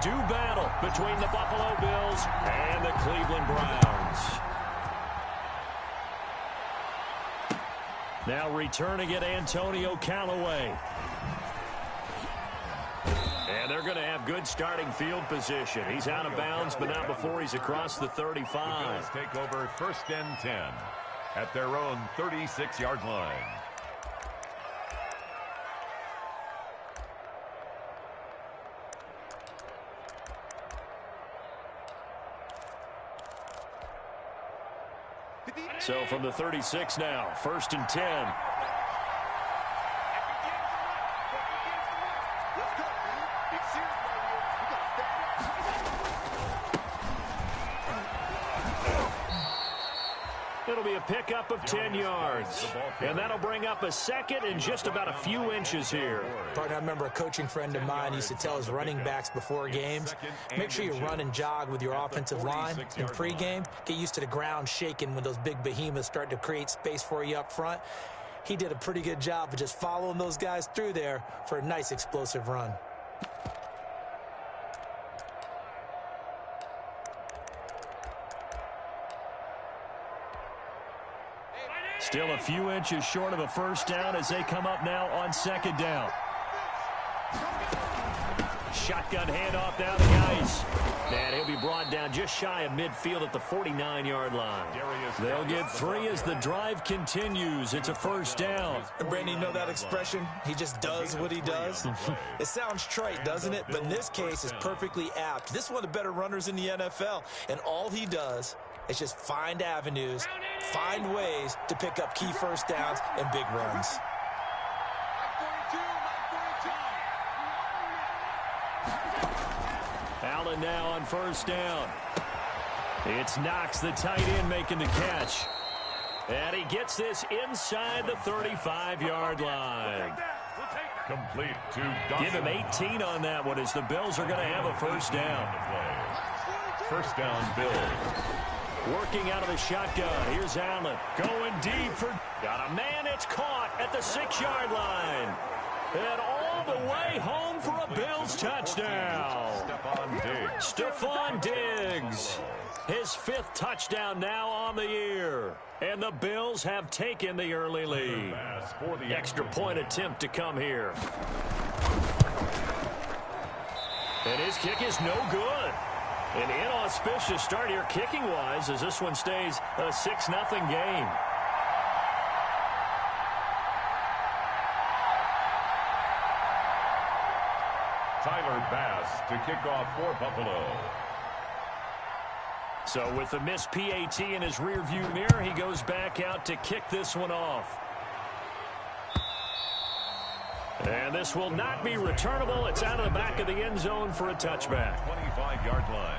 Do battle between the Buffalo Bills and the Cleveland Browns. Now returning it, Antonio Callaway. And they're going to have good starting field position. He's out of bounds, but not before he's across the 35. The Bills take over 1st and 10 at their own 36-yard line. So from the 36 now, 1st and 10. It'll be a pickup of 10 yards. And that'll bring up a 2nd and just about a few inches here. Partner, I remember a coaching friend of mine used to tell his running backs before games, make sure you run and jog with your offensive line. In pregame, get used to the ground shaking when those big behemoths start to create space for you up front. He did a pretty good job of just following those guys through there for a nice explosive run. Still a few inches short of a 1st down as they come up now on 2nd down. Shotgun handoff down the ice. And he'll be brought down just shy of midfield at the 49-yard line. They'll get 3 as the drive continues. It's a 1st down. And Brandon, you know that expression? He just does what he does. It sounds trite, doesn't it? But in this case, it's perfectly apt. This is one of the better runners in the NFL. And all he does is just find avenues, find ways to pick up key 1st downs and big runs. Allen now on 1st down. It's Knox, the tight end, making the catch. And he gets this inside the 35-yard line. Complete to Dawson. Give him 18 on that one as the Bills are going to have a 1st down. 1st down, Bills. Working out of the shotgun. Here's Allen. Going deep for... Got a man. It's caught at the 6-yard line. And all the way home for a Bills touchdown. Stephon Diggs. His 5th touchdown now on the year. And the Bills have taken the early lead. Extra point attempt to come here. And his kick is no good. An inauspicious start here kicking-wise as this one stays a 6-0 game. Tyler Bass to kick off for Buffalo. So with the missed PAT in his rearview mirror, he goes back out to kick this one off. And this will not be returnable. It's out of the back of the end zone for a touchback. 25-yard line.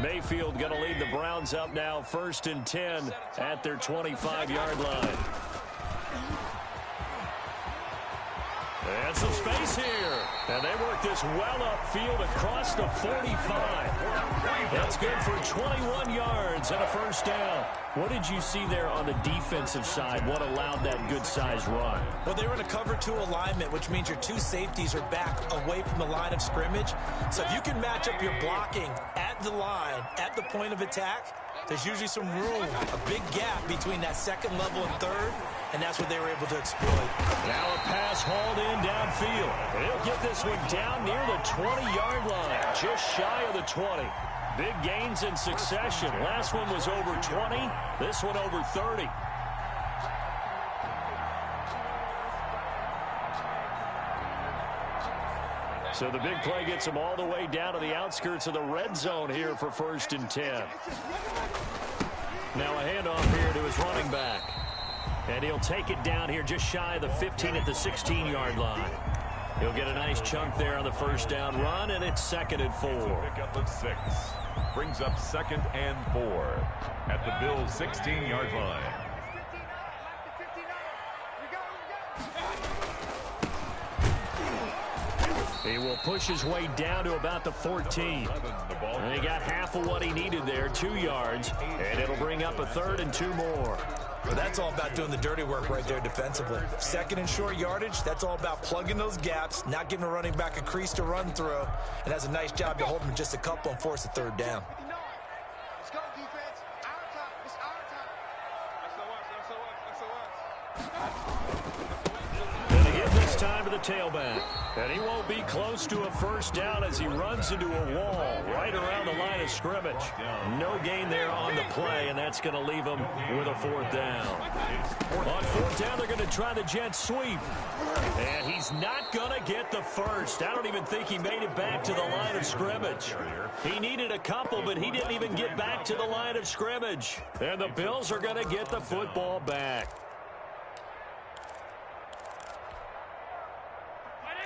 Mayfield going to lead the Browns up now 1st and 10 at their 25-yard line. And some space here. And they work this well upfield across the 45. That's good for 21 yards and a 1st down. What did you see there on the defensive side? What allowed that good-sized run? Well, they were in a cover 2 alignment, which means your 2 safeties are back away from the line of scrimmage. So if you can match up your blocking at the line, at the point of attack, there's usually some room, a big gap between that 2nd level and 3rd, and that's what they were able to exploit. Now a pass hauled in downfield. He'll get this one down near the 20-yard line, just shy of the 20. Big gains in succession. Last one was over 20. This one over 30. So the big play gets him all the way down to the outskirts of the red zone here for 1st and 10. Now a handoff here to his running back. And he'll take it down here just shy of the 15 at the 16-yard line. He'll get a nice chunk there on the 1st down run, and it's 2nd and 4. Pick up of 6. Brings up 2nd and 4 at the Bills' 16-yard line. He will push his way down to about the 14. And he got half of what he needed there, 2 yards, and it'll bring up a 3rd and 2 more. Well, that's all about doing the dirty work right there defensively. 2nd and short yardage, that's all about plugging those gaps, not giving a running back a crease to run through, and that's a nice job to hold him just a couple and force a 3rd down. Let's go, defense. Our time. It's our time. And they give this time to the tailback. And he won't be close to a 1st down as he runs into a wall right around the line of scrimmage. No gain there on the play, and that's going to leave him with a 4th down. On 4th down, they're going to try the jet sweep. And he's not going to get the 1st. I don't even think he made it back to the line of scrimmage. He needed a couple, but he didn't even get back to the line of scrimmage. And the Bills are going to get the football back.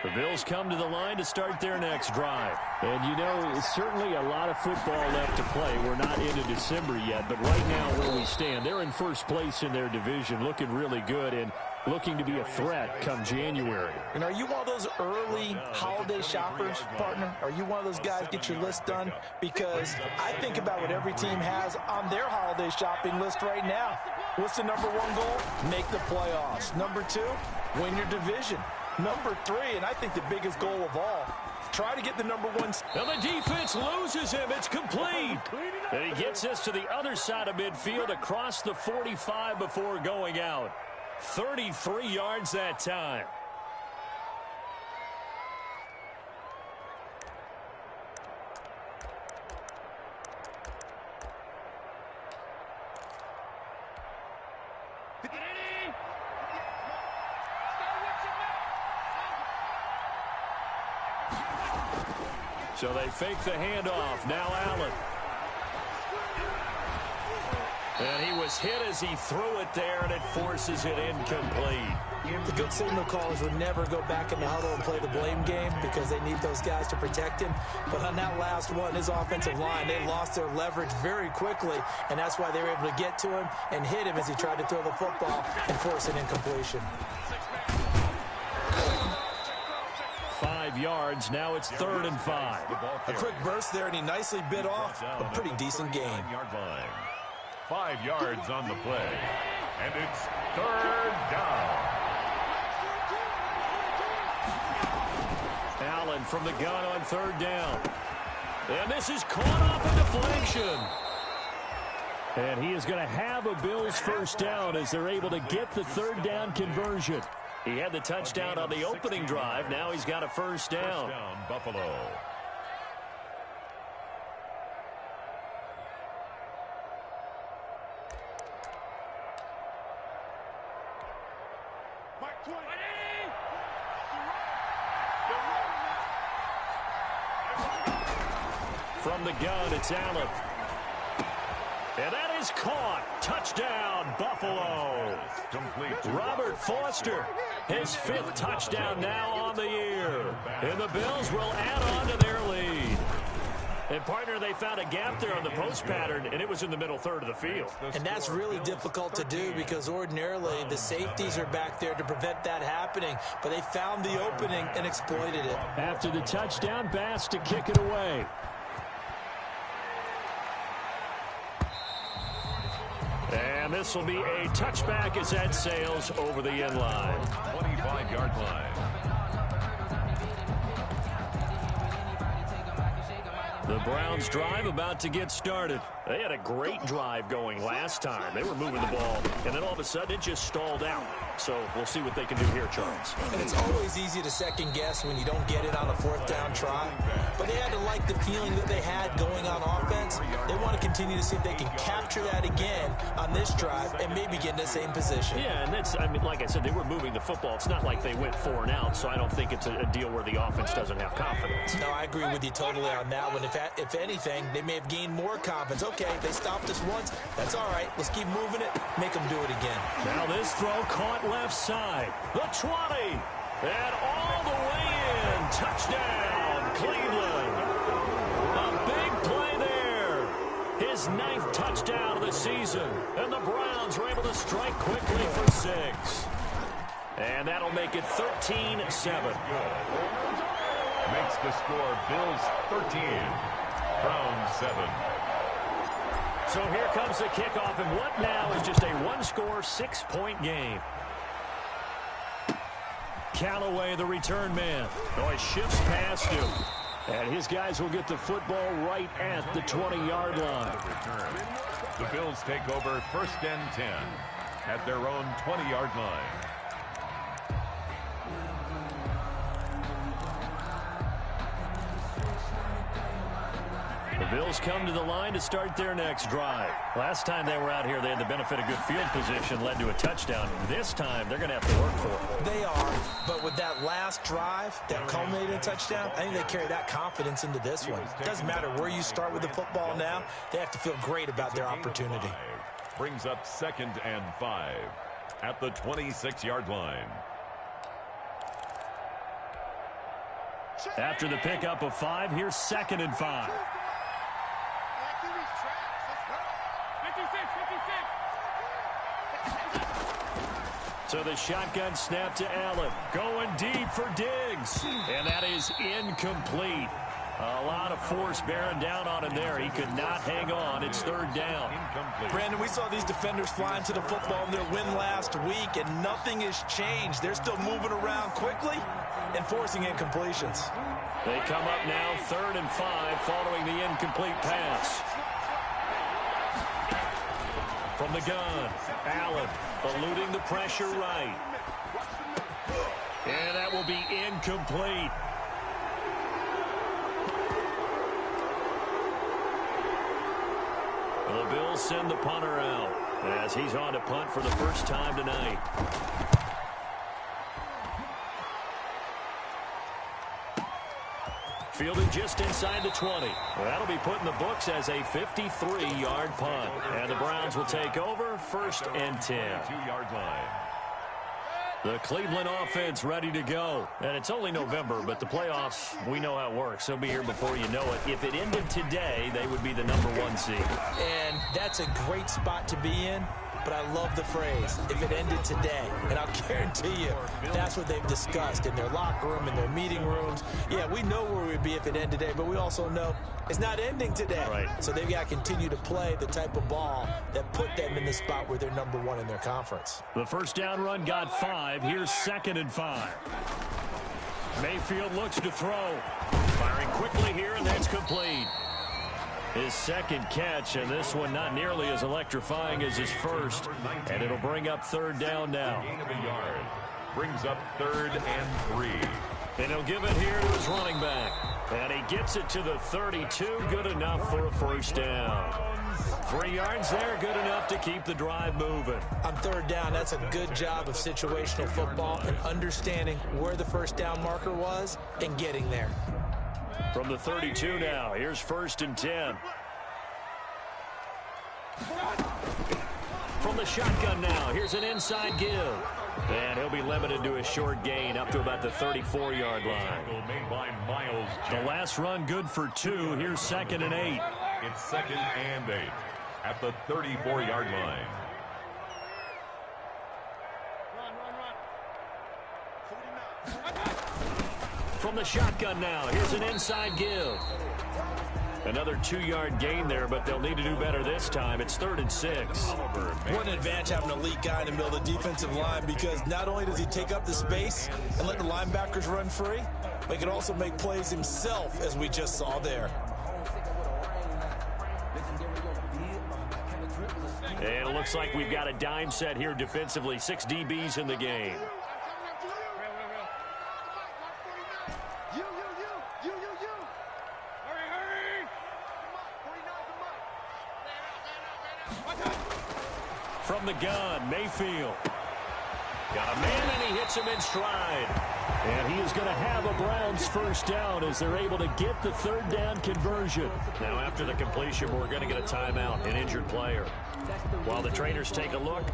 The Bills come to the line to start their next drive. And, you know, certainly a lot of football left to play. We're not into December yet, but right now where we stand, they're in 1st place in their division, looking really good and looking to be a threat come January. And are you one of those early holiday shoppers, partner? Are you one of those guys get your list done? Because I think about what every team has on their holiday shopping list right now. What's the number 1 goal? Make the playoffs. Number 2, win your division. Number 3, and I think the biggest goal of all, try to get the number 1. Now the defense loses him. It's complete. And he gets us to the other side of midfield across the 45 before going out. 33 yards that time. So they fake the handoff. Now Allen. And he was hit as he threw it there, and it forces it incomplete. The good signal callers would never go back in the huddle and play the blame game because they need those guys to protect him. But on that last one, his offensive line, they lost their leverage very quickly, and that's why they were able to get to him and hit him as he tried to throw the football and force an incompletion. 5 yards. Now it's 3rd and 5. A quick burst there, and he nicely bit off a pretty decent gain. 5 yards on the play, and it's 3rd down. Allen from the gun on 3rd down. And this is caught off a deflection. And he is going to have a Bills 1st down as they're able to get the 3rd down conversion. He had the touchdown on the opening drive. Now he's got a 1st down. Buffalo. From the gun, it's Allen. And that is caught. Touchdown, Buffalo. Complete. Robert Foster, his 5th touchdown now on the year. And the Bills will add on to their lead. And, partner, they found a gap there on the post pattern, and it was in the middle 3rd of the field. And that's really difficult to do because ordinarily the safeties are back there to prevent that happening. But they found the opening and exploited it. After the touchdown, Bass to kick it away. And this will be a touchback as that sails over the end line. 25-yard line. The Browns drive about to get started. They had a great drive going last time. They were moving the ball, and then all of a sudden it just stalled out. So we'll see what they can do here, Charles. And it's always easy to second guess when you don't get it on a 4th down try. But they had to like the feeling that they had going on offense. They want to continue to see if they can capture that again on this drive and maybe get in the same position. Yeah, and that's, I mean, like I said, they were moving the football. It's not like they went 4 and out, so I don't think it's a deal where the offense doesn't have confidence. No, I agree with you totally on that one. If anything, they may have gained more confidence. Okay, they stopped us once. That's all right. Let's keep moving it. Make them do it again. Now this throw caught left side. The 20. And all the way in. Touchdown, Cleveland. A big play there. His 9th touchdown of the season. And the Browns were able to strike quickly for 6. And that'll make it 13-7. makes the score Bills 13, Browns 7. So here comes the kickoff, and what now is just a one-score, 6-point game. Callaway, the return man. Oh, he shifts past him. And his guys will get the football right at the 20-yard line. The Bills take over 1st and 10 at their own 20-yard line. The Bills come to the line to start their next drive. Last time they were out here, they had the benefit of good field position, led to a touchdown. This time, they're going to have to work for it. They are, but with that last drive that culminated in a touchdown, I think they carry that confidence into this one. It doesn't matter where you start with the football now. They have to feel great about their opportunity. Brings up 2nd and 5 at the 26-yard line. After the pickup of 5, here's 2nd and 5. So the shotgun snap to Allen. Going deep for Diggs. And that is incomplete. A lot of force bearing down on him there. He could not hang on. It's 3rd down. Brandon, we saw these defenders flying to the football in their win last week, and nothing has changed. They're still moving around quickly and forcing incompletions. They come up now 3rd and 5 following the incomplete pass. From the gun, Allen eluding the pressure right. And that will be incomplete. The Bills send the punter out as he's on to punt for the first time tonight. Fielded just inside the 20. Well, that'll be put in the books as a 53-yard punt. And the Browns will take over 1st and 10. 2-yard line. The Cleveland offense ready to go. And it's only November, but the playoffs, we know how it works. They'll be here before you know it. If it ended today, they would be the #1 seed. And that's a great spot to be in. But I love the phrase, if it ended today. And I'll guarantee you, that's what they've discussed in their locker room, in their meeting rooms. Yeah, we know where we'd be if it ended today, but we also know it's not ending today. Right. So they've got to continue to play the type of ball that put them in the spot where they're #1 in their conference. The first down run got 5. Here's 2nd and 5. Mayfield looks to throw. Firing quickly here, and that's complete. His second catch, and this one not nearly as electrifying as his first. And it'll bring up 3rd down now. Gain of a yard. Brings up 3rd and 3. And he'll give it here to his running back. And he gets it to the 32. Good enough for a first down. 3 yards there, good enough to keep the drive moving. On 3rd down, that's a good job of situational football and understanding where the first down marker was and getting there. From the 32 now, here's 1st and 10. From the shotgun now, here's an inside give. And he'll be limited to a short gain up to about the 34-yard line. Made by Miles. The last run good for 2. Here's 2nd and 8. It's 2nd and 8 at the 34-yard line. From the shotgun now, here's an inside give. Another 2-yard gain there, but they'll need to do better this time. It's 3rd and 6. What an advantage having an elite guy in the middle of the defensive line, because not only does he take up the space and let the linebackers run free, but he can also make plays himself, as we just saw there. And it looks like we've got a dime set here defensively. 6 DBs in the game. From the gun, Mayfield. Got a man, and he hits him in stride. And he is going to have a Browns first down as they're able to get the 3rd down conversion. Now, after the completion, we're going to get a timeout, an injured player. While the trainers take a look,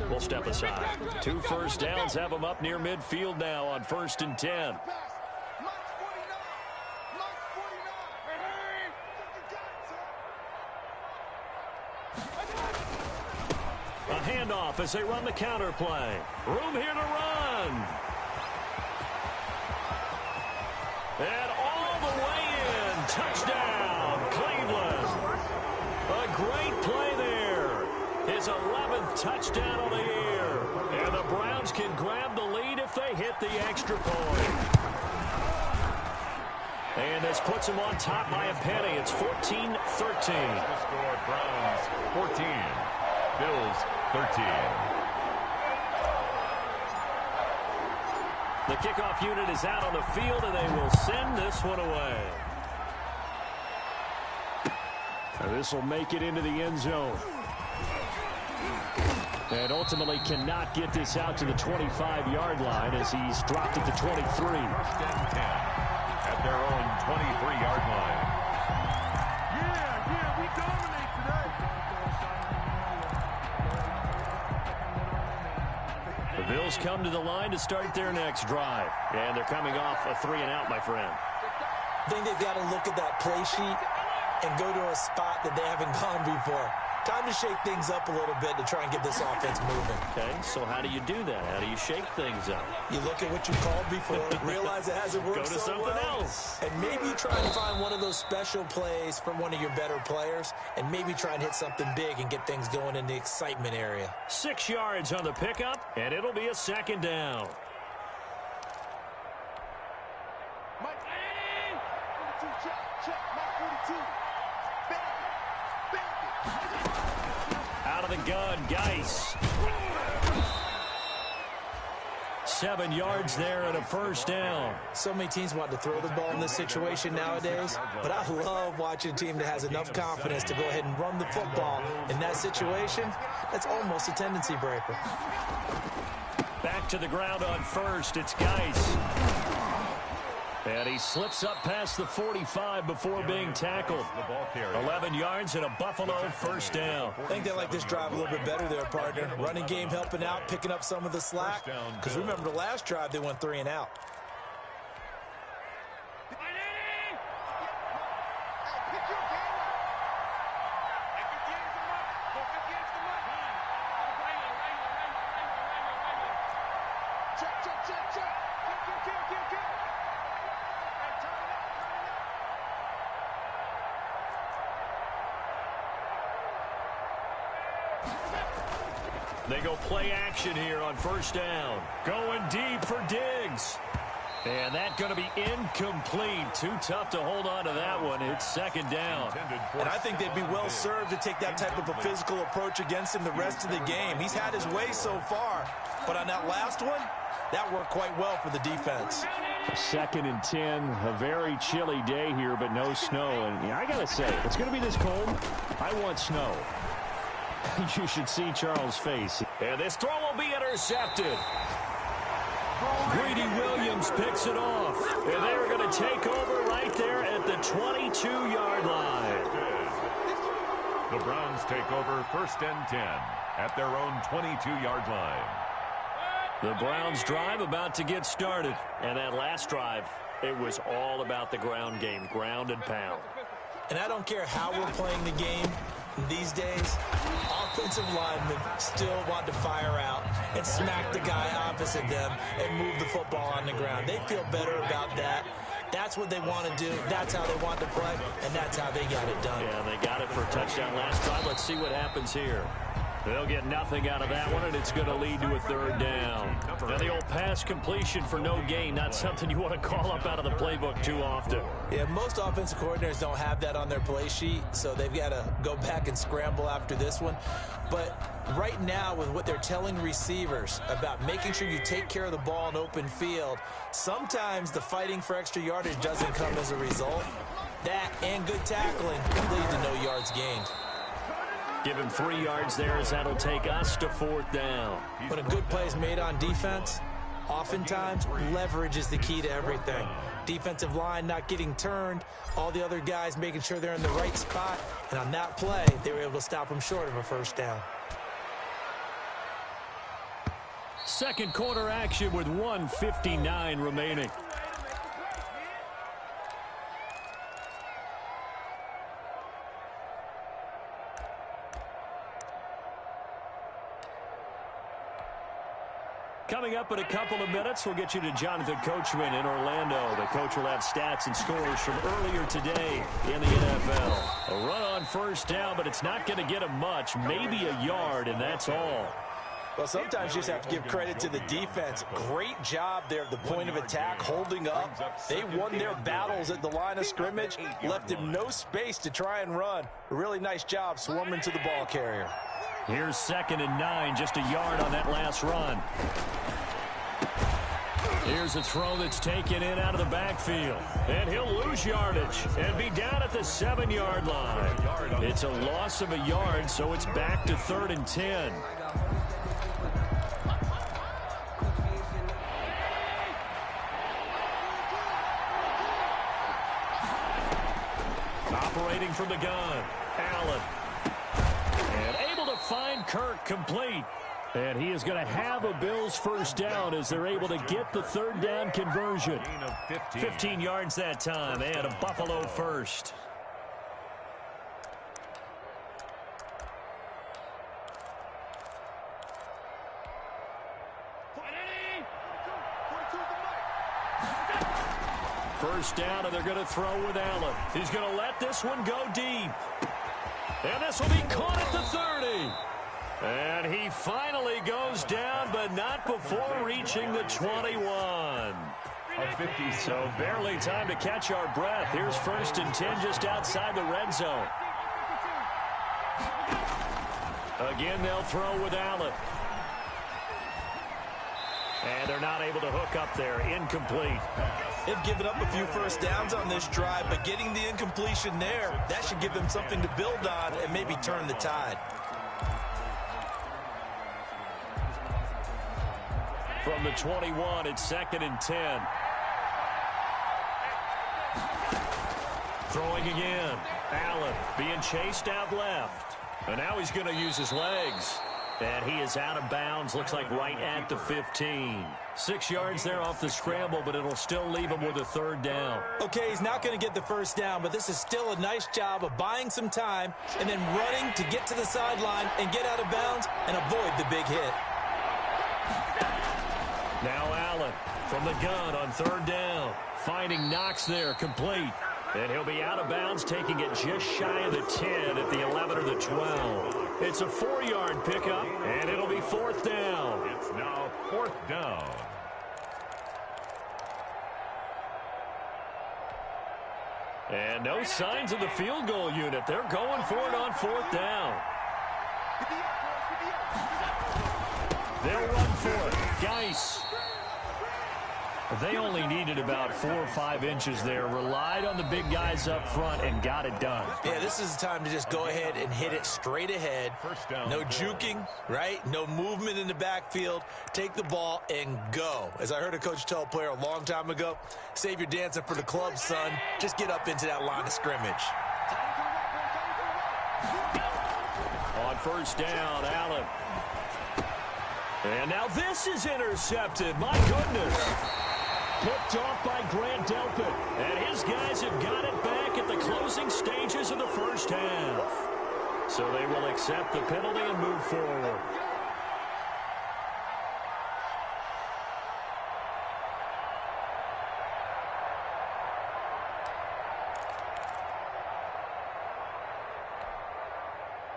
we'll step aside. 2 first downs have them up near midfield now on 1st and 10. A handoff as they run the counter play. Room here to run. And Touchdown, Cleveland. A great play there. His 11th touchdown on the year. And the Browns can grab the lead if they hit the extra point. And this puts them on top by a penny. It's 14-13. The score, Browns 14, Bills 13. The kickoff unit is out on the field, and they will send this one away. This will make it into the end zone. And ultimately cannot get this out to the 25-yard line as he's dropped at the 23. First and 10 at their own 23-yard line. Yeah, we dominate today. The Bills come to the line to start their next drive. And they're coming off a 3-and-out, my friend. I think they've got to look at that play sheet and go to a spot that they haven't gone before. Time to shake things up a little bit to try and get this offense moving. Okay, so how do you do that? How do you shake things up? You look at what you called before, realize it hasn't worked Go to so something well, else. and maybe try and find one of those special plays from one of your better players, and maybe try and hit something big and get things going in the excitement area. 6 yards on the pickup, and it'll be a second down. Mike, 42, check, Mike 42. Out of the gun, Geis. 7 yards there and a first down. So many teams want to throw the ball in this situation nowadays, but I love watching a team that has enough confidence to go ahead and run the football in that situation. That's almost a tendency breaker. Back to the ground on first. It's Geis. And he slips up past the 45 before being tackled. 11 yards and a Buffalo first down. I think they like this drive a little bit better there, partner. Running game helping out, picking up some of the slack. Because remember the last drive, they went 3-and-out. They go play action here on first down. Going deep for Diggs. And that's going to be incomplete. Too tough to hold on to that one. It's second down. And I think they'd be well served to take that type of a physical approach against him the rest of the game. He's had his way so far, but on that last one, that worked quite well for the defense. 2nd and 10, a very chilly day here, but no snow. And I got to say, if it's going to be this cold, I want snow. You should see Charles' face. And this throw will be intercepted. Greedy Williams picks it off. And they're going to take over right there at the 22-yard line. The Browns take over 1st and 10 at their own 22-yard line. The Browns drive about to get started. And that last drive, it was all about the ground game, ground and pound. And I don't care how we're playing the game these days, offensive linemen still want to fire out and smack the guy opposite them and move the football on the ground. They feel better about that. That's what they want to do. That's how they want to play, and that's how they got it done. Yeah, they got it for a touchdown last drive. Let's see what happens here. They'll get nothing out of that one, and it's going to lead to a 3rd down. Now, the old pass completion for no gain, not something you want to call up out of the playbook too often. Yeah, most offensive coordinators don't have that on their play sheet, so they've got to go back and scramble after this one. But right now, with what they're telling receivers about making sure you take care of the ball in open field, sometimes the fighting for extra yardage doesn't come as a result. That and good tackling lead to no yards gained. Give him 3 yards there as that'll take us to 4th down. When a good play is made on defense, oftentimes leverage is the key to everything. Defensive line not getting turned, all the other guys making sure they're in the right spot, and on that play, they were able to stop them short of a first down. Second quarter action with 1:59 remaining. Coming up in a couple of minutes. We'll get you to Jonathan Coachman in Orlando. The coach will have stats and scores from earlier today in the NFL. A run on first down, but it's not going to get him much. Maybe a yard, and that's all. Well, sometimes you just have to give credit to the defense. Great job there at the point of attack, holding up. They won their battles at the line of scrimmage, left him no space to try and run. A really nice job swarming to the ball carrier. Here's 2nd and 9, just a yard on that last run. Here's a throw that's taken in out of the backfield. And he'll lose yardage and be down at the 7-yard line. It's a loss of a yard, so it's back to 3rd and 10. Operating from the gun, Allen. And able to find Kirk complete. And he is going to have a Bills first down as they're able to get the 3rd down conversion. 15 yards that time and a Buffalo first. First down, and they're going to throw with Allen. He's going to let this one go deep. And this will be caught at the 30. And he finally goes down, but not before reaching the 21. So barely time to catch our breath. Here's 1st and 10 just outside the red zone. Again, they'll throw with Allen. And they're not able to hook up there. Incomplete. They've given up a few first downs on this drive, but getting the incompletion there, that should give them something to build on and maybe turn the tide. From the 21, it's 2nd and 10. Throwing again. Allen being chased out left. And now he's going to use his legs. And he is out of bounds, looks like right at the 15. 6 yards there off the scramble, but it'll still leave him with a 3rd down. Okay, he's not going to get the first down, but this is still a nice job of buying some time and then running to get to the sideline and get out of bounds and avoid the big hit. Now Allen from the gun on 3rd down. Finding Knox there, complete. And he'll be out of bounds, taking it just shy of the 10 at the 11 or the 12. It's a 4-yard pickup, and it'll be 4th down. It's now 4th down. And no signs of the field goal unit. They're going for it on 4th down. They'll run for it. Geis. They only needed about 4 or 5 inches there. Relied on the big guys up front and got it done. Yeah, this is the time to just go ahead and hit it straight ahead. No juking, right? No movement in the backfield. Take the ball and go. As I heard a coach tell a player a long time ago, save your dancing for the club, son. Just get up into that line of scrimmage. On 1st down, Allen. And now this is intercepted. My goodness. Picked off by Grant Delpit. And his guys have got it back at the closing stages of the first half. So they will accept the penalty and move forward.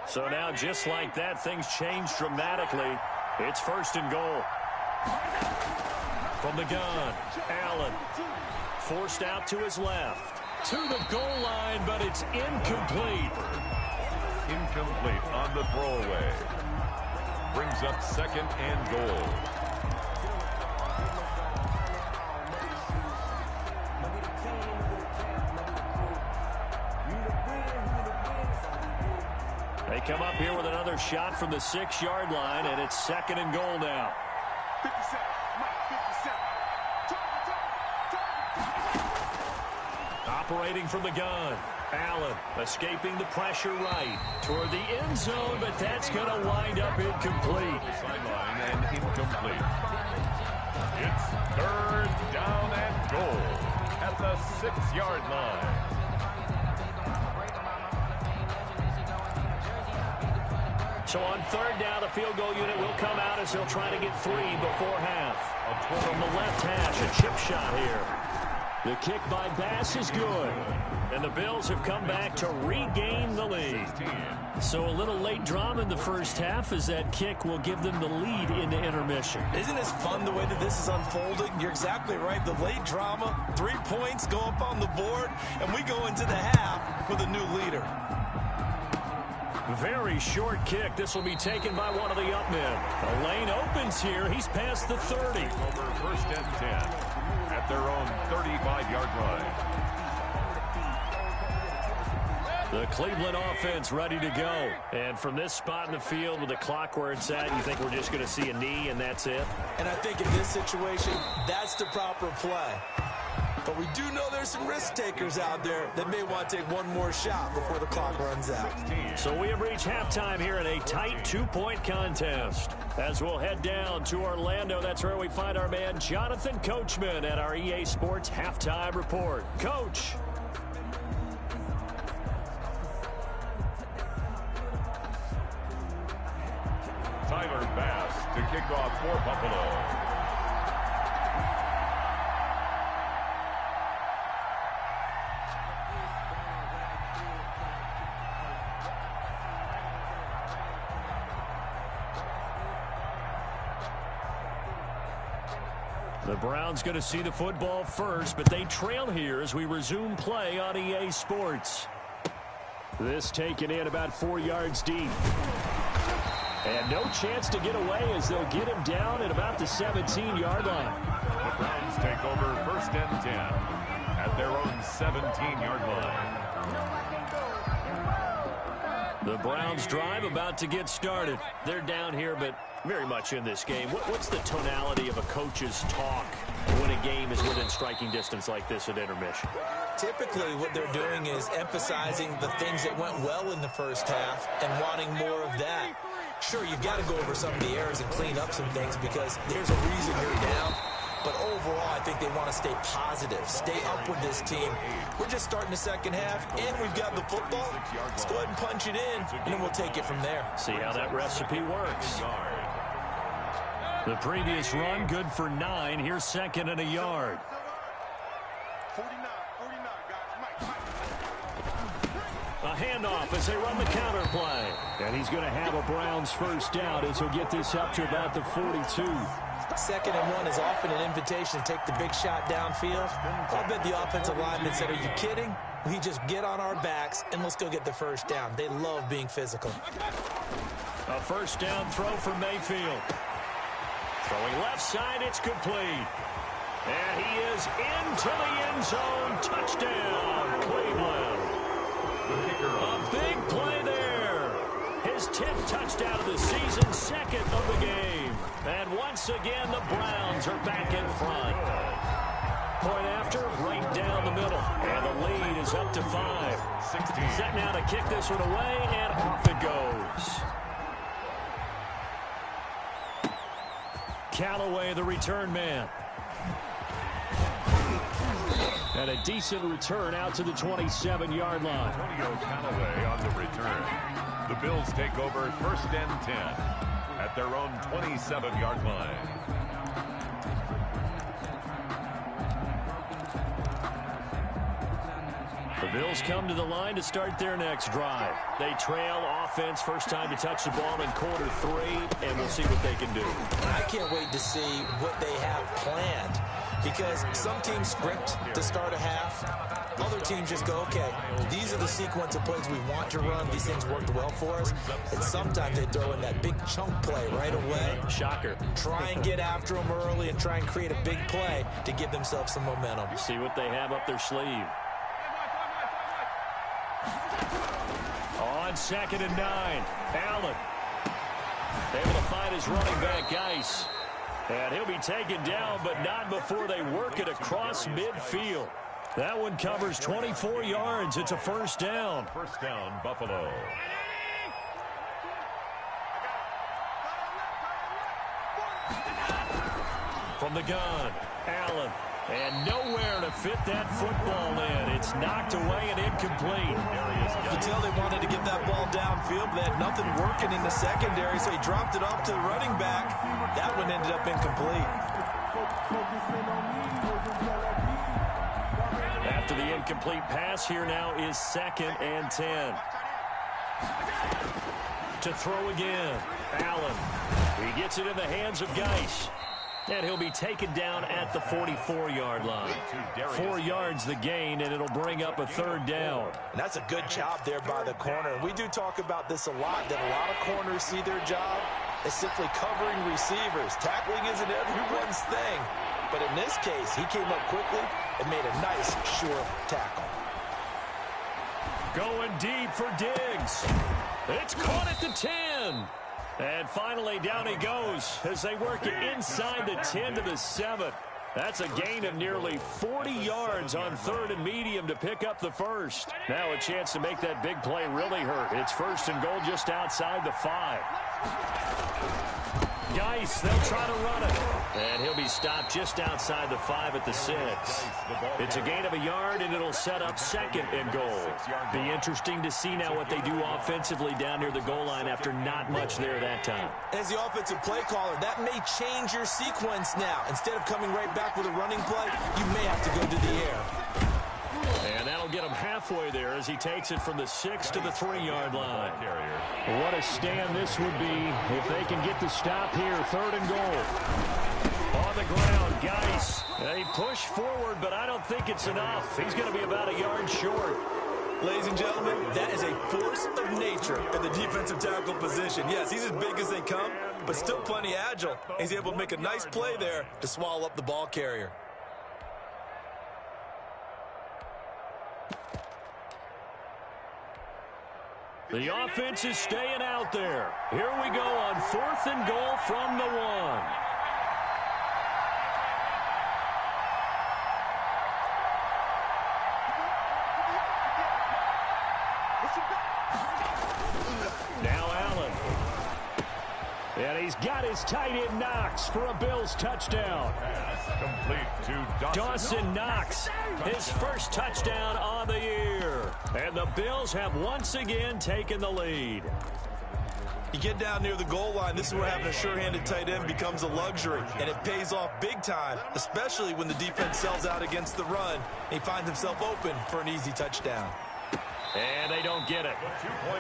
So now, just like that, things change dramatically. It's 1st and goal. From the gun, Allen. Forced out to his left. To the goal line, but it's incomplete. Incomplete on the throwaway. Brings up 2nd and goal. They come up here with another shot from the 6-yard line, and it's 2nd and goal now. 57, Mike, 57. Operating from the gun. Allen escaping the pressure right toward the end zone, but that's going to wind up incomplete. Sideline and incomplete. It's 3rd down and goal at the 6-yard line. So on 3rd down, the field goal unit will come out as they'll try to get 3 before half. From the left hash, a chip shot here. The kick by Bass is good. And the Bills have come back to regain the lead. So a little late drama in the first half as that kick will give them the lead into intermission. Isn't this fun the way that this is unfolding? You're exactly right. The late drama, 3 points go up on the board, and we go into the half with a new leader. Very short kick. This will be taken by one of the up men. The lane opens here. He's past the 30. Over first and 10 at their own 35-yard line. The Cleveland offense ready to go. And from this spot in the field with the clock where it's at, you think we're just going to see a knee and that's it? And I think in this situation, that's the proper play. But we do know there's some risk takers out there that may want to take one more shot before the clock runs out. So we have reached halftime here in a tight 2-point contest. As we'll head down to Orlando, that's where we find our man Jonathan Coachman at our EA Sports Halftime Report. Coach. Tyler Bass to kick off for Buffalo. The Browns going to see the football first, but they trail here as we resume play on EA Sports. This taken in about 4 yards deep. And no chance to get away as they'll get him down at about the 17-yard line. The Browns take over first and 10 at their own 17-yard line. The Browns drive about to get started. They're down here, but very much in this game. What's the tonality of a coach's talk when a game is within striking distance like this at intermission? Typically, what they're doing is emphasizing the things that went well in the first half and wanting more of that. Sure, you've got to go over some of the errors and clean up some things because there's a reason you're down. But overall, I think they want to stay positive, stay up with this team. We're just starting the second half, and we've got the football. Let's go ahead and punch it in, and then we'll take it from there. See how that recipe works. The previous run, good for 9. Here's second and a yard. 49, guys. A handoff as they run the counter play. And he's going to have a Browns first down as he'll get this up to about the 42. Second and 1 is often an invitation to take the big shot downfield. I bet the offensive lineman said, are you kidding? We just get on our backs and let's go get the first down. They love being physical. A first down throw for Mayfield. Throwing left side, it's complete. And he is into the end zone. Touchdown, Cleveland. A big play there. His 10th touchdown of the season, second of the game. And once again, the Browns are back in front. Point after, right down the middle. And the lead is up to 5. Set now to kick this one away, and off it goes. Callaway, the return man. And a decent return out to the 27-yard line. Antonio Callaway on the return. The Bills take over first and 10 at their own 27-yard line. The Bills come to the line to start their next drive. They trail offense, first time to touch the ball in quarter 3, and we'll see what they can do. I can't wait to see what they have planned because some teams script to start a half. Other teams just go, okay, these are the sequence of plays we want to run. These things worked well for us. And sometimes they throw in that big chunk play right away. Shocker. Try and get after them early and try and create a big play to give themselves some momentum. See what they have up their sleeve. On second and 9, Allen able to find his running back, Geis. And he'll be taken down, but not before they work it across midfield. That one covers 24 yards. It's a first down. First down, Buffalo. From the gun, Allen. And nowhere to fit that football in. It's knocked away and incomplete. You could tell they wanted to get that ball downfield, but they had nothing working in the secondary, so he dropped it off to the running back. That one ended up incomplete. After the incomplete pass, here now is 2nd and 10. To throw again. Allen. He gets it in the hands of Geis. And he'll be taken down at the 44-yard line. 4 yards the gain, and it'll bring up a 3rd down. And that's a good job there by the corner. And we do talk about this a lot, that a lot of corners see their job as simply covering receivers. Tackling isn't everyone's thing. But in this case, he came up quickly and made a nice, sure tackle. Going deep for Diggs. It's caught at the 10. And finally, down he goes as they work it inside the 10 to the 7. That's a gain of nearly 40 yards on 3rd and medium to pick up the first. Now a chance to make that big play really hurt. It's 1st and goal just outside the 5. Geis, they'll try to run it. And he'll be stopped just outside the 5 at the 6. It's a gain of a yard, and it'll set up 2nd and goal. Be interesting to see now what they do offensively down near the goal line after not much there that time. As the offensive play caller, that may change your sequence now. Instead of coming right back with a running play, you may have to go to the air. And that'll get him halfway there as he takes it from the 6 to the 3-yard line. What a stand this would be if they can get the stop here. 3rd and goal. On the ground, Geis. They push forward, but I don't think it's enough. He's going to be about a yard short. Ladies and gentlemen, that is a force of nature in the defensive tackle position. Yes, he's as big as they come, but still plenty agile. He's able to make a nice play there to swallow up the ball carrier. The offense is staying out there. Here we go on 4th and goal from the 1. Now Allen. And he's got his tight end Knox for a Bills touchdown. Complete to Dawson Knox, his first touchdown on the year. And the Bills have once again taken the lead. You get down near the goal line, this is where having a sure-handed tight end becomes a luxury, and it pays off big time, especially when the defense sells out against the run. He finds himself open for an easy touchdown. And they don't get it.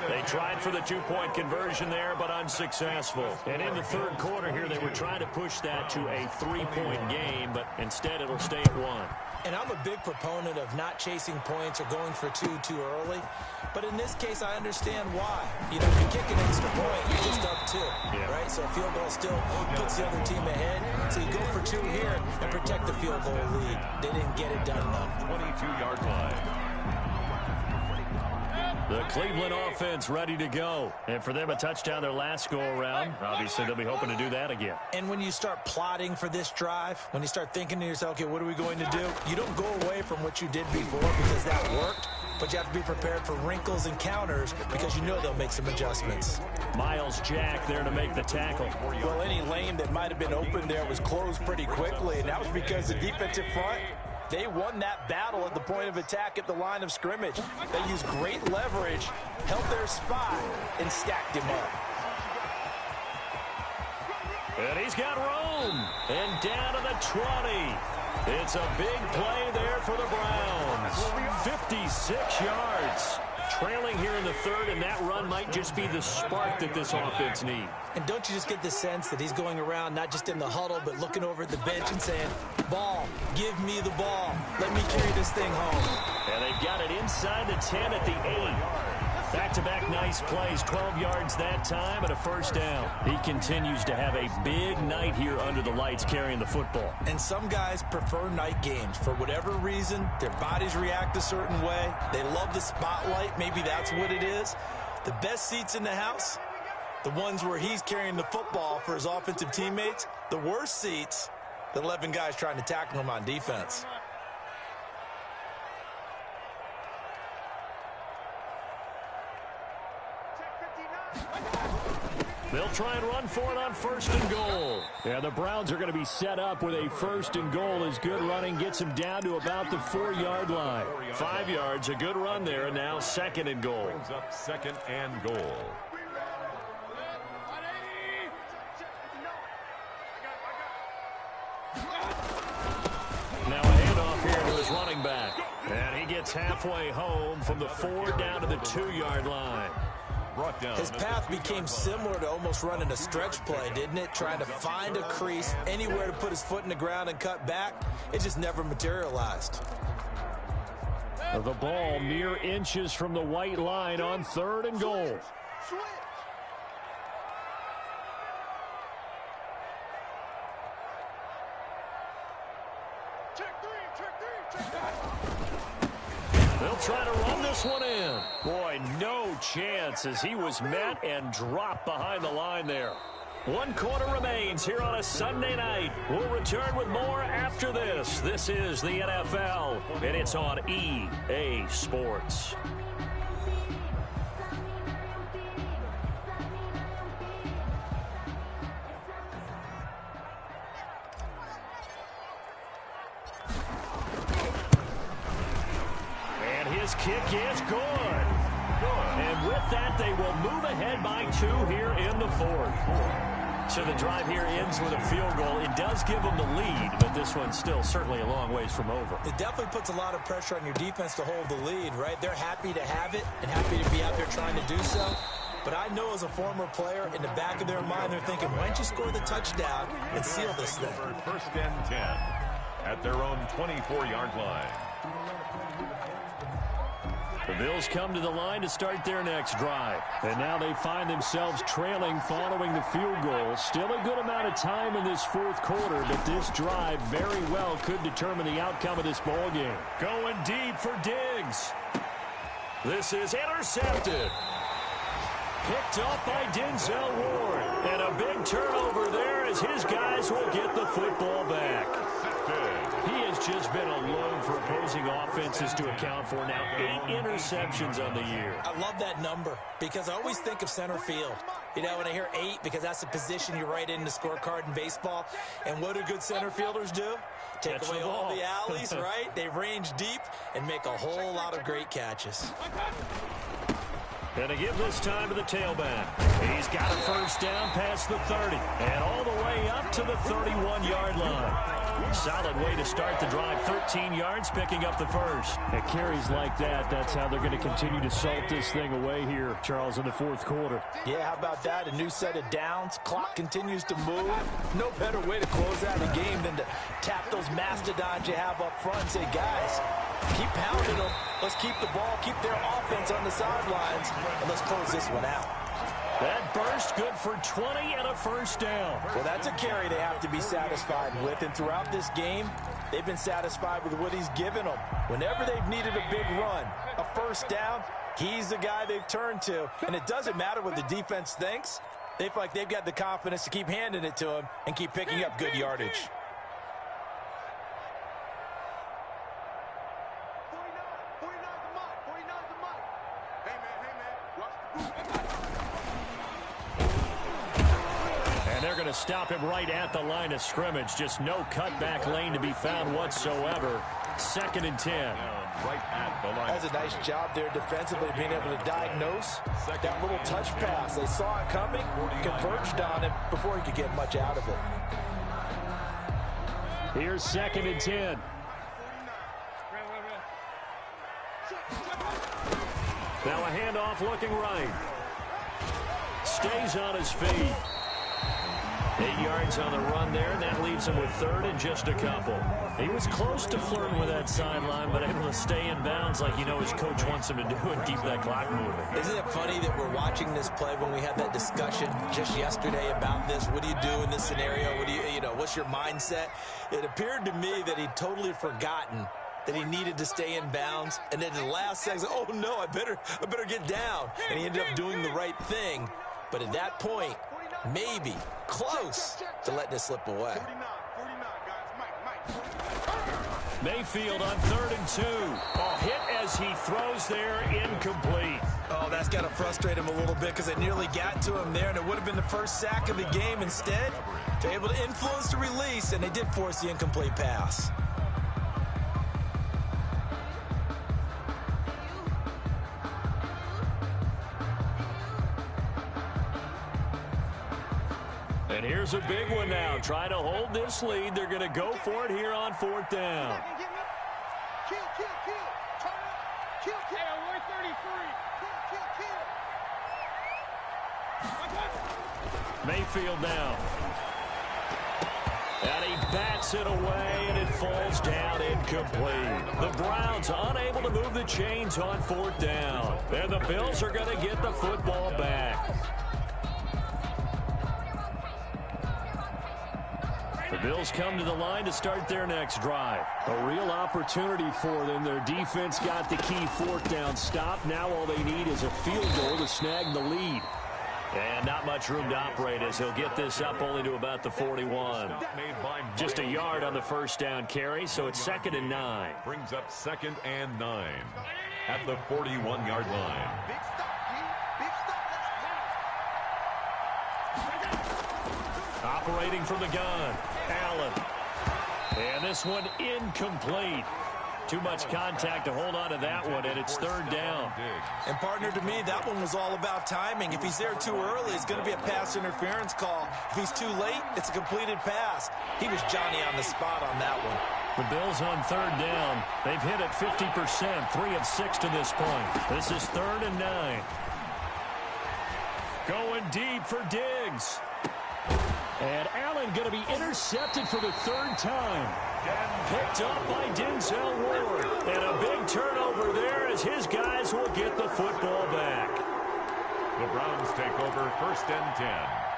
They tried for the 2-point conversion there, but unsuccessful. And in the 3rd quarter here, they were trying to push that to a 3-point game, but instead it'll stay at 1. And I'm a big proponent of not chasing points or going for 2 too early. But in this case, I understand why. You know, if you kick an extra point, you're just up 2, right? So a field goal still puts the other team ahead. So you go for 2 here and protect the field goal lead. They didn't get it done enough. 22-yard line. The Cleveland offense ready to go. And for them, a touchdown their last go-around. Obviously, they'll be hoping to do that again. And when you start plotting for this drive, when you start thinking to yourself, okay, what are we going to do? You don't go away from what you did before because that worked. But you have to be prepared for wrinkles and counters because you know they'll make some adjustments. Miles Jack there to make the tackle. Well, any lane that might have been open there was closed pretty quickly, and that was because the defensive front, they won that battle at the point of attack at the line of scrimmage. They used great leverage, held their spot, and stacked him up. And he's got room. And down to the 20. It's a big play there for the Browns. 56 yards. Trailing here in the 3rd, and that run might just be the spark that this offense needs. And don't you just get the sense that he's going around not just in the huddle, but looking over at the bench and saying, ball, give me the ball. Let me carry this thing home. And they've got it inside the 10 at the 8. Back-to-back nice plays, 12 yards that time and a first down. He continues to have a big night here under the lights carrying the football. And some guys prefer night games. For whatever reason, their bodies react a certain way. They love the spotlight. Maybe that's what it is. The best seats in the house, the ones where he's carrying the football for his offensive teammates. The worst seats, the 11 guys trying to tackle him on defense. They'll try and run for it on 1st and goal. Yeah, the Browns are going to be set up with a 1st and goal as good running gets them down to about the 4-yard line. 5 yards, a good run there, and now 2nd and goal. Brings up 2nd and goal. Now a handoff here to his running back. And gets halfway home from the 4 down to the 2-yard line. His path became similar to almost running a stretch play, didn't it? Trying to find a crease, anywhere to put his foot in the ground and cut back. It just never materialized. The ball mere inches from the white line on 3rd and goal. They'll try to run this one in. Boy, no chance as he was met and dropped behind the line there. 1 quarter remains here on a Sunday night. We'll return with more after this. This is the NFL, and it's on EA Sports. His kick is good. And with that, they will move ahead by 2 here in the 4th. So the drive here ends with a field goal. It does give them the lead, but this one's still certainly a long ways from over. It definitely puts a lot of pressure on your defense to hold the lead, right? They're happy to have it and happy to be out there trying to do so. But I know as a former player, in the back of their mind, they're thinking, why don't you score the touchdown and seal this thing? 1st and 10 at their own 24-yard line. The Bills come to the line to start their next drive. And now they find themselves trailing following the field goal. Still a good amount of time in this 4th quarter, but this drive very well could determine the outcome of this ball game. Going deep for Diggs. This is intercepted. Picked up by Denzel Ward. And a big turnover there as his guys will get the football back. He has just been a load for opposing offenses to account for now. 8 interceptions on the year. I love that number because I always think of center field. You know, when I hear 8, because that's the position you write in the scorecard in baseball. And what do good center fielders do? Take away all the alleys, right? They range deep and make a whole lot of great catches. And to give this time to the tailback. He's got a 1st down past the 30 and all the way up to the 31-yard line. Solid way to start the drive. 13 yards, picking up the 1st. At carries like that, that's how they're going to continue to salt this thing away here, Charles, in the 4th quarter. Yeah, how about that? A new set of downs. Clock continues to move. No better way to close out a game than to tap those mastodons you have up front and say, guys, keep pounding them. Let's keep the ball, keep their offense on the sidelines, and let's close this one out. That burst good for 20 and a 1st down. Well, that's a carry they have to be satisfied with. And throughout this game, they've been satisfied with what he's given them. Whenever they've needed a big run, a 1st down, he's the guy they've turned to. And it doesn't matter what the defense thinks. They feel like they've got the confidence to keep handing it to him and keep picking up good yardage. They're going to stop him right at the line of scrimmage. Just no cutback lane to be found whatsoever. 2nd and 10. Right at the line. That's a nice job there defensively, being able to diagnose that little touch pass. They saw it coming, converged on it before he could get much out of it. Here's 2nd and 10. Now a handoff looking right. Stays on his feet. 8 yards on the run there, and that leaves him with 3rd and just a couple. He was close to flirting with that sideline, but able to stay in bounds like you know his coach wants him to do and keep that clock moving. Isn't it funny that we're watching this play when we had that discussion just yesterday about this? What do you do in this scenario? What do you know, what's your mindset? It appeared to me that he'd totally forgotten that he needed to stay in bounds, and then in the last second, oh no, I better get down. And he ended up doing the right thing. But at that point, maybe close to letting it slip away. Mayfield on 3rd and 2. A hit as he throws there, incomplete. Oh, that's got to frustrate him a little bit because it nearly got to him there, and it would have been the 1st sack of the game. Instead, they're able to influence the release, and they did force the incomplete pass. And here's a big one now. Trying to hold this lead. They're going to go for it here on 4th down. Kill, kill. Hey, 133. Mayfield now. And he bats it away, and it falls down incomplete. The Browns unable to move the chains on 4th down. And the Bills are going to get the football back. The Bills come to the line to start their next drive. A real opportunity for them. Their defense got the key 4th down stop. Now all they need is a field goal to snag the lead. And not much room to operate as he'll get this up only to about the 41. Just a yard on the 1st down carry, so it's 2nd and 9. Brings up 2nd and 9 at the 41-yard line. Big stop, G. Big stop. Operating from the gun, Allen. And this one incomplete. Too much contact to hold on to that one, and it's 3rd down. And, partner, to me, that one was all about timing. If he's there too early, it's going to be a pass interference call. If he's too late, it's a completed pass. He was Johnny on the spot on that one. The Bills on 3rd down. They've hit it 50%, 3 of 6 to this point. This is 3rd and 9. Going deep for Diggs. And Allen going to be intercepted for the 3rd time. Picked up by Denzel Ward. And a big turnover there as his guys will get the football back. The Browns take over 1st and 10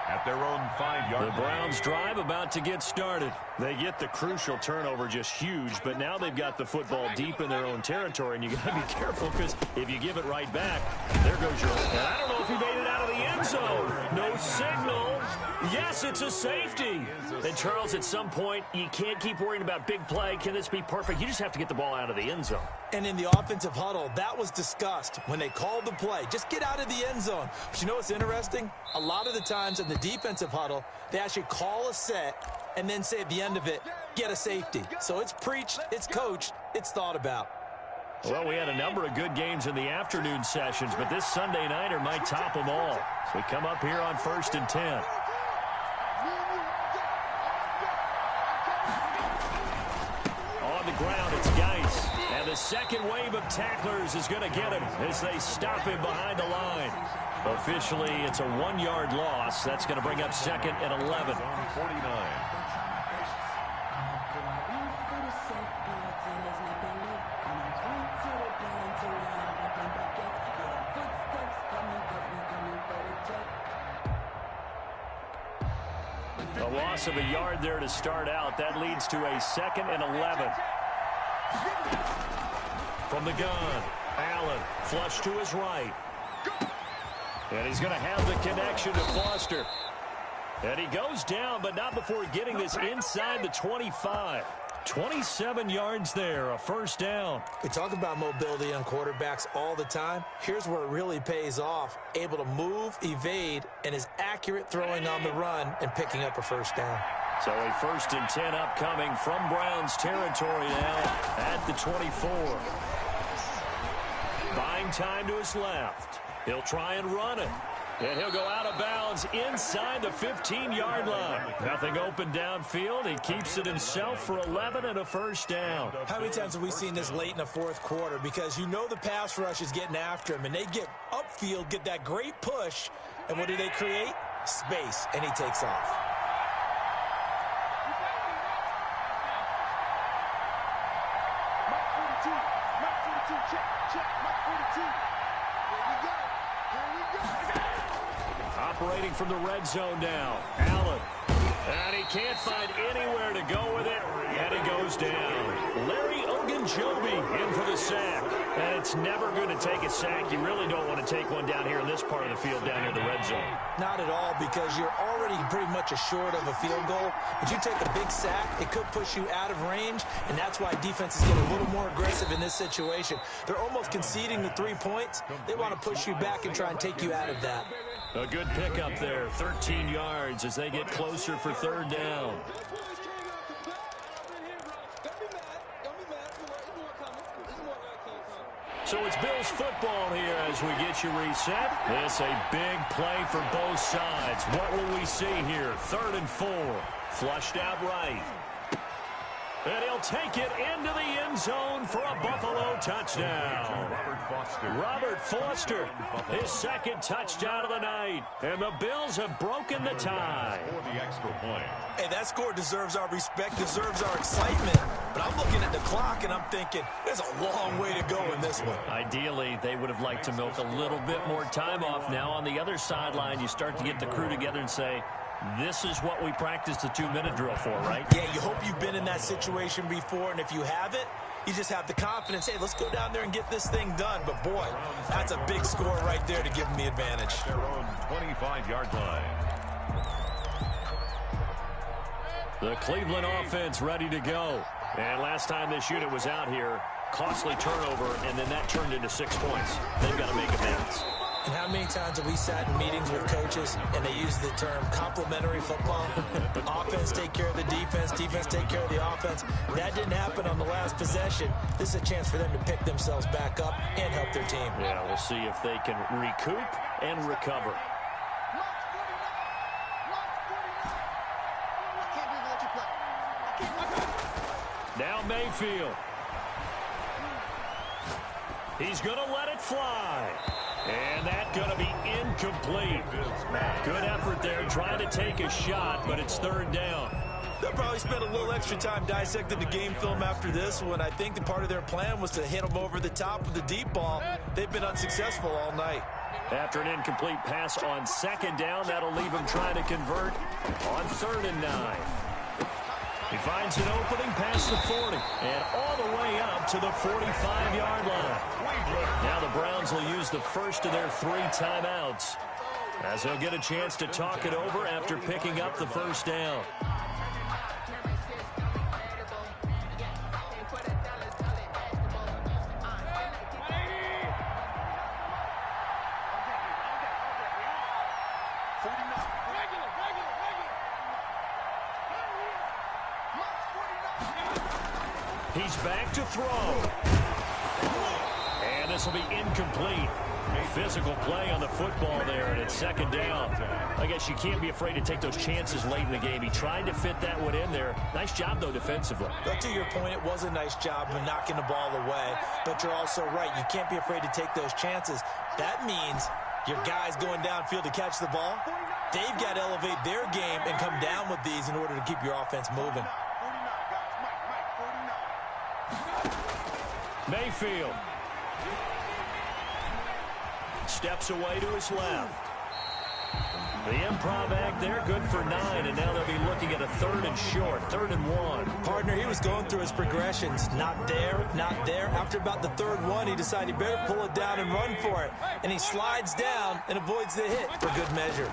at their own 5-yard line. The Browns drive about to get started. They get the crucial turnover just huge, but now they've got the football deep in their own territory, and you got to be careful because if you give it right back, there goes your... And I don't know if he made it out of the end zone. No signal. Yes, it's a safety. And, Charles, at some point, you can't keep worrying about big play. Can this be perfect? You just have to get the ball out of the end zone. And in the offensive huddle, that was discussed when they called the play. Just get out of the end zone. But you know what's interesting? A lot of the times in the defensive huddle, they actually call a set and then say at the end of it, get a safety. So it's preached, it's coached, it's thought about. Well, we had a number of good games in the afternoon sessions, but this Sunday nighter might top them all. So we come up here on 1st and 10. On the ground, it's Geis. And the second wave of tacklers is going to get him as they stop him behind the line. Officially, it's a 1-yard loss. That's going to bring up 2nd and 11. 49. A loss of a yard there to start out. That leads to a 2nd and 11. From the gun, Allen, flush to his right. And he's going to have the connection to Foster. And he goes down, but not before getting this inside the 25. 27 yards there, a 1st down. We talk about mobility on quarterbacks all the time. Here's where it really pays off. Able to move, evade, and is accurate throwing on the run and picking up a 1st down. So a 1st and 10 upcoming from Browns territory now at the 24. Buying time to his left. He'll try and run it. And he'll go out of bounds inside the 15-yard line. Nothing open downfield. He keeps it himself for 11 and a 1st down. How many times have we seen this late in the 4th quarter? Because you know the pass rush is getting after him, and they get upfield, get that great push, and what do they create? Space, and he takes off. Operating from the red zone now, Allen. And he can't find anywhere to go with it, and he goes down. Larry Ogunjobi in for the sack. And it's never going to take a sack. You really don't want to take one down here in this part of the field down near the red zone. Not at all, because you're already pretty much assured of a field goal. But you take a big sack, it could push you out of range, and that's why defenses get a little more aggressive in this situation. They're almost conceding the 3 points. They want to push you back and try and take you out of that. A good pickup there, 13 yards as they get closer for 3rd down. So it's Bills football here as we get you reset. This a big play for both sides. What will we see here? 3rd and 4. Flushed out right. And he'll take it into the end zone for a Buffalo touchdown. Robert Foster, his second touchdown of the night. And the Bills have broken the tie. Hey, that score deserves our respect, deserves our excitement. But I'm looking at the clock, and I'm thinking, there's a long way to go in this one. Ideally, they would have liked to milk a little bit more time off. Now, on the other sideline, you start to get the crew together and say, this is what we practiced the 2-minute drill for, right? Yeah, you hope you've been in that situation before, and if you haven't, you just have the confidence, hey, let's go down there and get this thing done. But, boy, that's a big score right there to give them the advantage. Their own 25-yard line. The Cleveland offense ready to go. And last time this unit was out here, costly turnover, and then that turned into 6 points. They've got to make amends. And how many times have we sat in meetings with coaches and they use the term complementary football? Offense take care of the defense, defense take care of the offense. That didn't happen on the last possession. This is a chance for them to pick themselves back up and help their team. Yeah, we'll see if they can recoup and recover. Now Mayfield. He's going to let it fly. And that's going to be incomplete. Good effort there trying to take a shot, but it's third down. They'll probably spend a little extra time dissecting the game film after this one. I think the part of their plan was to hit them over the top with the deep ball. They've been unsuccessful all night. After an incomplete pass on second down, that'll leave him trying to convert on 3rd and 9. He finds an opening past the 40 and all the way up to the 45-yard line. Now the Browns will use the first of their 3 timeouts as they'll get a chance to talk it over after picking up the first down. He's back to throw. And this will be incomplete. Physical play on the football there, and it's 2nd down. I guess you can't be afraid to take those chances late in the game. He tried to fit that one in there. Nice job, though, defensively. But to your point, it was a nice job of knocking the ball away. But you're also right. You can't be afraid to take those chances. That means your guys going downfield to catch the ball, they've got to elevate their game and come down with these in order to keep your offense moving. Mayfield steps away to his left. The improv act there, good for 9, and now they'll be looking at a 3rd and short, 3rd and 1. Partner, he was going through his progressions. Not there, not there. After about the 3rd one, he decided he better pull it down and run for it. And he slides down and avoids the hit for good measure.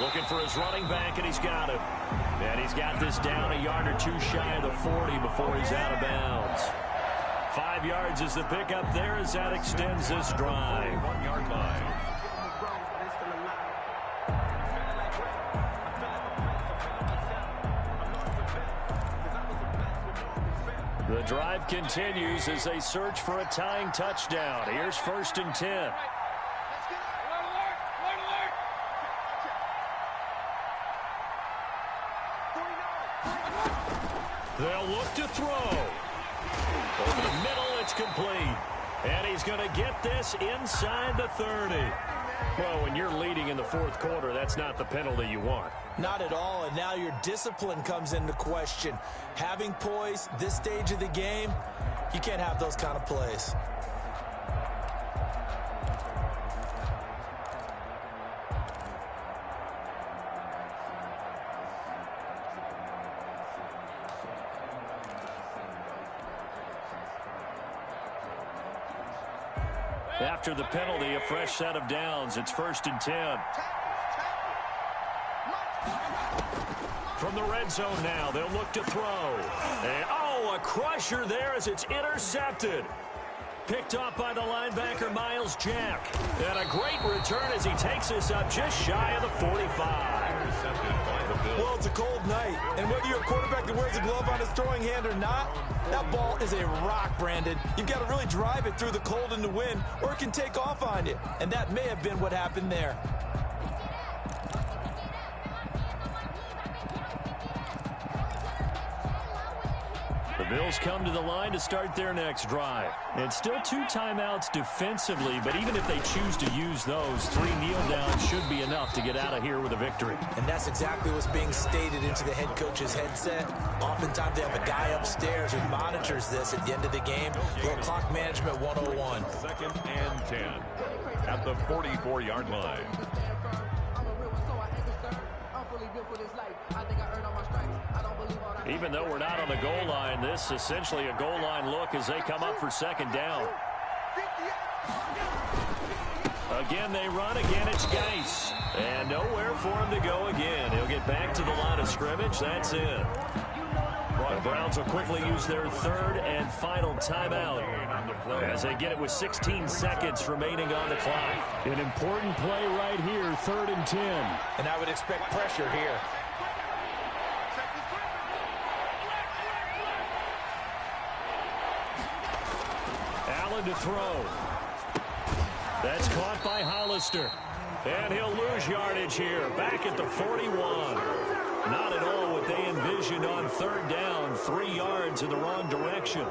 Looking for his running back, and he's got it. And he's got this down a yard or 2 shy of the 40 before he's out of bounds. 5 yards is the pickup there as that extends this drive. 1-yard line. The drive continues as they search for a tying touchdown. Here's 1st and 10. They'll look to throw. Over the middle, it's complete. And he's going to get this inside the 30. Well, when you're leading in the 4th quarter, that's not the penalty you want. Not at all, and now your discipline comes into question. Having poise this stage of the game, you can't have those kind of plays. After the penalty, a fresh set of downs. It's 1st and 10. From the red zone now, they'll look to throw. And, a crusher there as it's intercepted. Picked off by the linebacker, Miles Jack. And a great return as he takes us up just shy of the 45. Well, it's a cold night, and whether you're a quarterback that wears a glove on his throwing hand or not, that ball is a rock, Brandon. You've got to really drive it through the cold and the wind, or it can take off on you. And that may have been what happened there. The Bills come to the line to start their next drive. It's still 2 timeouts defensively, but even if they choose to use those, 3 kneel-downs should be enough to get out of here with a victory. And that's exactly what's being stated into the head coach's headset. Oftentimes they have a guy upstairs who monitors this at the end of the game. Little clock management 101. 2nd and 10 at the 44-yard line. Even though we're not on the goal line, this is essentially a goal line look as they come up for 2nd down. Again, they run. Again, it's Geis. And nowhere for him to go again. He'll get back to the line of scrimmage. That's it. The Browns will quickly use their 3rd and final timeout as they get it with 16 seconds remaining on the clock. An important play right here, 3rd and 10. And I would expect pressure here. Allen to throw. That's caught by Hollister. And he'll lose yardage here. Back at the 41. Not at all what they envisioned on 3rd down. 3 yards in the wrong direction.